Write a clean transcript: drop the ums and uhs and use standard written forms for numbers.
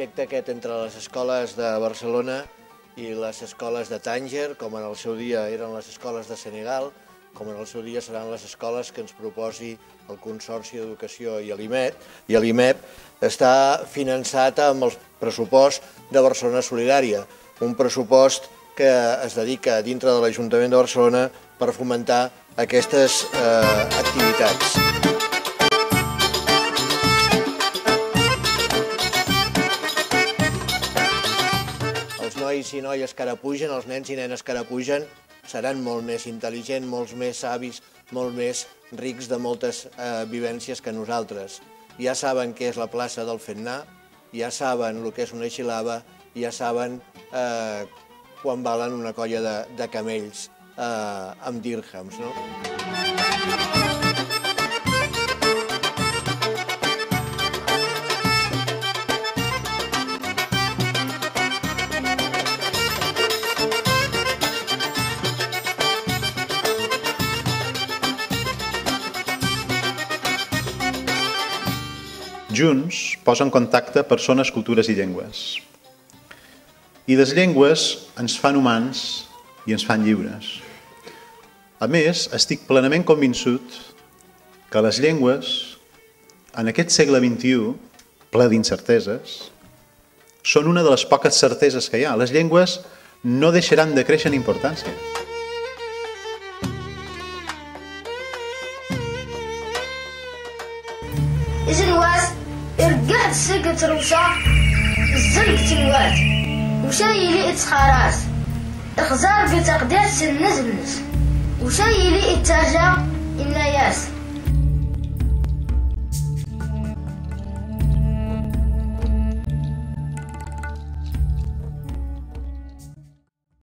projecte aquest entre les escoles de Barcelona i les escoles de Tànger, com en el seu dia eren les escoles de Senegal, com en el seu dia seran les escoles que ens proposi el Consorci d'Educació i l'IMED. I l'IMED està finançat amb el pressupost de Barcelona Solidària, un pressupost que es dedica dintre de l'Ajuntament de Barcelona per fomentar aquestes activitats. Els nois i noies que ara pugen, els nens i nenes que ara pugen, seran molt més intel·ligents, molts més savis, molt més rics de moltes vivències que nosaltres. Ja saben què és la plaça del Fetnà, ja saben el que és una xilava, ja saben quan valen una colla de camells amb dirhams, no? Junts posa en contacte persones, cultures i llengües. I les llengües ens fan humans i ens fan lliures. A més, estic plenament convençut que les llengües, en aquest segle XXI, ple d'incerteses, són una de les poques certeses que hi ha. Les llengües no deixaran de créixer en importància. رجعت سقت روسا زلقت الواد وشايلي اتخراس اخزار بتقدير سنزنس وشايلي اتاجا النياس